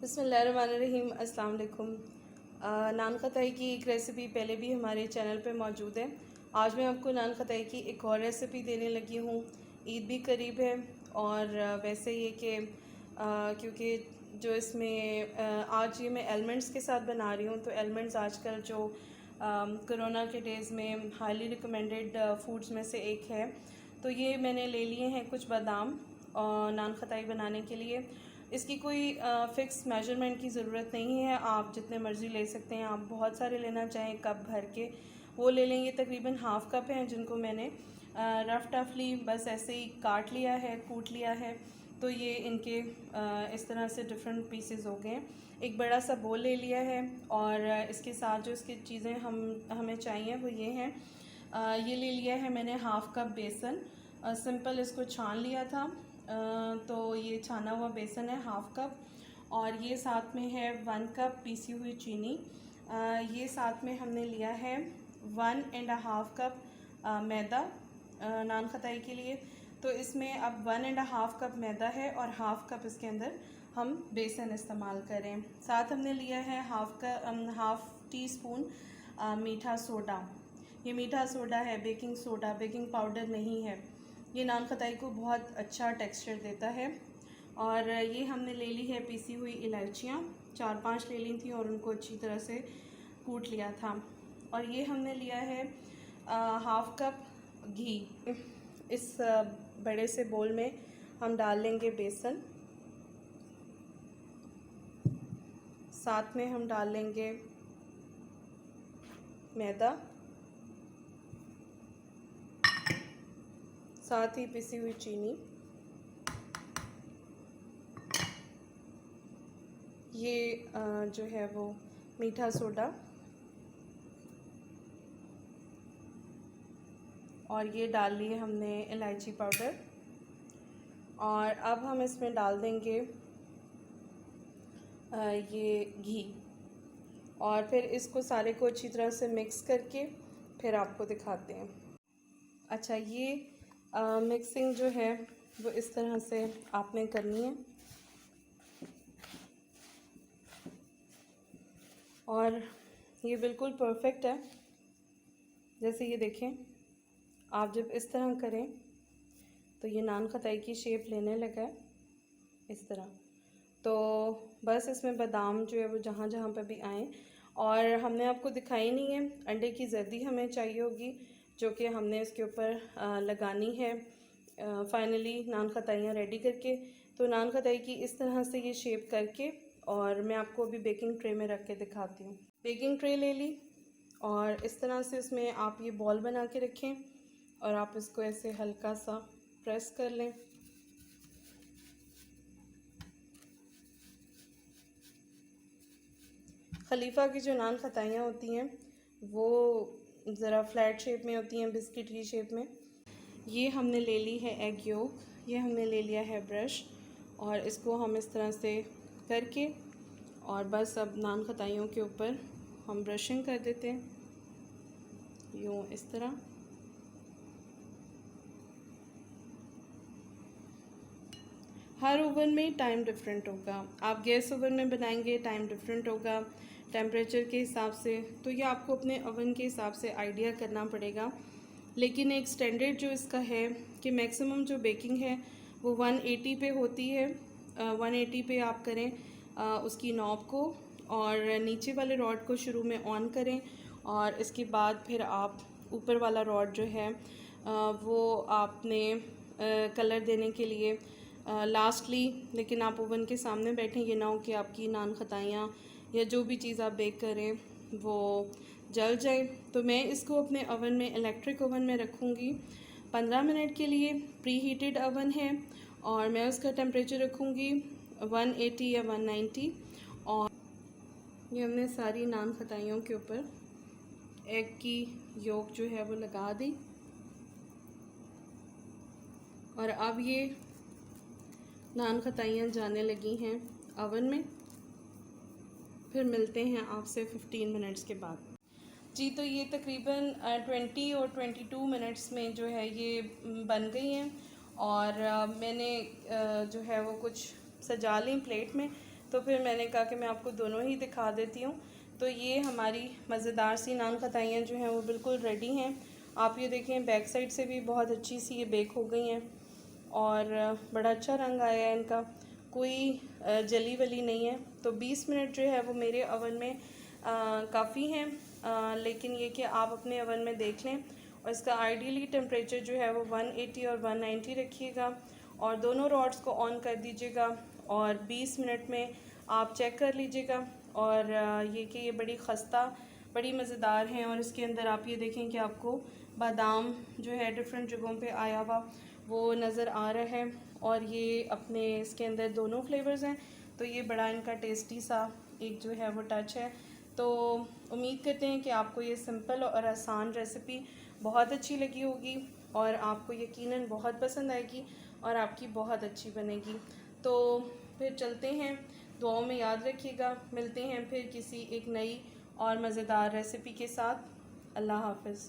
बिस्मिल्लाहिर्रहमानिर्रहीम। अस्सलाम वालेकुम। नान खताई की एक रेसिपी पहले भी हमारे चैनल पे मौजूद है। आज मैं आपको नान खताई की एक और रेसिपी देने लगी हूँ। ईद भी करीब है और वैसे ये कि क्योंकि जो इसमें आज ये मैं एलमंड्स के साथ बना रही हूँ, तो एलमंड्स आजकल जो कोरोना के डेज़ में हाईली रिकमेंडेड फूड्स में से एक है। तो ये मैंने ले लिए हैं कुछ बादाम और नान खताई बनाने के लिए। इसकी कोई फ़िक्स मेजरमेंट की ज़रूरत नहीं है, आप जितने मर्ज़ी ले सकते हैं। आप बहुत सारे लेना चाहें कप भर के वो ले लेंगे। तकरीबन हाफ़ कप हैं जिनको मैंने रफ़ टफली बस ऐसे ही काट लिया है, कूट लिया है। तो ये इनके इस तरह से डिफरेंट पीसेस हो गए। एक बड़ा सा बोल ले लिया है और इसके साथ जो इसकी चीज़ें हमें चाहिए वो ये हैं। ये ले लिया है मैंने हाफ़ कप बेसन। सिंपल इसको छान लिया था। तो ये छाना हुआ बेसन है हाफ़ कप, और ये साथ में है 1 कप पीसी हुई चीनी। ये साथ में हमने लिया है 1.5 कप मैदा नान खताई के लिए। तो इसमें अब 1.5 कप मैदा है और हाफ़ कप इसके अंदर हम बेसन इस्तेमाल करें। साथ हमने लिया है हाफ़ टी स्पून मीठा सोडा। ये मीठा सोडा है, बेकिंग सोडा, बेकिंग पाउडर नहीं है। ये नान खताई को बहुत अच्छा टेक्सचर देता है। और ये हमने ले ली है पीसी हुई इलायचियाँ, 4-5 ले ली थी और उनको अच्छी तरह से कूट लिया था। और ये हमने लिया है हाफ़ कप घी। इस बड़े से बोल में हम डाल लेंगे बेसन, साथ में हम डाल लेंगे मैदा, साथ ही पिसी हुई चीनी, ये जो है वो मीठा सोडा, और ये डाल लिए हमने इलायची पाउडर। और अब हम इसमें डाल देंगे ये घी, और फिर इसको सारे को अच्छी तरह से मिक्स करके फिर आपको दिखाते हैं। अच्छा, ये मिक्सिंग जो है वो इस तरह से आपने करनी है। और ये बिल्कुल परफेक्ट है। जैसे ये देखें, आप जब इस तरह करें तो ये नान खताई की शेप लेने लगा है इस तरह। तो बस इसमें बादाम जो है वो जहाँ जहाँ पे भी आए। और हमने आपको दिखाई नहीं है, अंडे की जर्दी हमें चाहिए होगी जो कि हमने इसके ऊपर लगानी है। फाइनली नान खताइयाँ रेडी करके, तो नान खताई की इस तरह से ये शेप करके, और मैं आपको अभी बेकिंग ट्रे में रख के दिखाती हूँ। बेकिंग ट्रे ले ली और इस तरह से इसमें आप ये बॉल बना के रखें और आप इसको ऐसे हल्का सा प्रेस कर लें। खलीफा की जो नान खताइयाँ होती हैं वो ज़रा फ्लैट शेप में होती हैं, बिस्किट की शेप में। ये हमने ले ली है एग योक, ये हमने ले लिया है ब्रश, और इसको हम इस तरह से करके और बस अब नान खताइयों के ऊपर हम ब्रशिंग कर देते हैं यूँ इस तरह। हर ओवन में टाइम डिफरेंट होगा। आप गैस ओवन में बनाएंगे टाइम डिफरेंट होगा टेम्परेचर के हिसाब से, तो ये आपको अपने ओवन के हिसाब से आइडिया करना पड़ेगा। लेकिन एक स्टैंडर्ड जो इसका है कि मैक्सिमम जो बेकिंग है वो 180 पे होती है। 180 पे आप करें उसकी नॉब को, और नीचे वाले रॉड को शुरू में ऑन करें, और इसके बाद फिर आप ऊपर वाला रॉड जो है वो आपने कलर देने के लिए लास्टली, लेकिन आप ओवन के सामने बैठें, ये ना हो कि आपकी नान खताइयाँ या जो भी चीज़ आप बेक करें वो जल जाए। तो मैं इसको अपने ओवन में, इलेक्ट्रिक ओवन में रखूँगी 15 मिनट के लिए। प्री हीटेड ओवन है और मैं उसका टेम्परेचर रखूँगी 180 या 190। और ये हमने सारी नान खताइयों के ऊपर एग की योक जो है वो लगा दी, और अब ये नान खताइयाँ जाने लगी हैं ओवन में। फिर मिलते हैं आपसे 15 मिनट्स के बाद। जी, तो ये तकरीबन 20 और 22 मिनट्स में जो है ये बन गई हैं। और मैंने जो है वो कुछ सजा ली प्लेट में, तो फिर मैंने कहा कि मैं आपको दोनों ही दिखा देती हूँ। तो ये हमारी मज़ेदार सी नान खताइयाँ जो हैं वो बिल्कुल रेडी हैं। आप ये देखें, बैक साइड से भी बहुत अच्छी सी ये बेक हो गई हैं और बड़ा अच्छा रंग आया है इनका, कोई जली वली नहीं है। तो 20 मिनट जो है वो मेरे ओवन में काफ़ी हैं, लेकिन ये कि आप अपने ओवन में देख लें और इसका आइडियली टेम्परेचर जो है वो 180 और 190 रखिएगा और दोनों रॉड्स को ऑन कर दीजिएगा और 20 मिनट में आप चेक कर लीजिएगा। और ये कि ये बड़ी खस्ता, बड़ी मज़ेदार हैं और इसके अंदर आप ये देखें कि आपको बादाम जो है डिफरेंट जगहों पे आया हुआ वो नज़र आ रहा है और ये अपने इसके अंदर दोनों फ्लेवर्स हैं। तो ये बड़ा इनका टेस्टी सा एक जो है वो टच है। तो उम्मीद करते हैं कि आपको ये सिंपल और आसान रेसिपी बहुत अच्छी लगी होगी और आपको यकीनन बहुत पसंद आएगी और आपकी बहुत अच्छी बनेगी। तो फिर चलते हैं, दुआओं में याद रखिएगा। मिलते हैं फिर किसी एक नई और मज़ेदार रेसिपी के साथ। अल्लाह हाफ़िज़।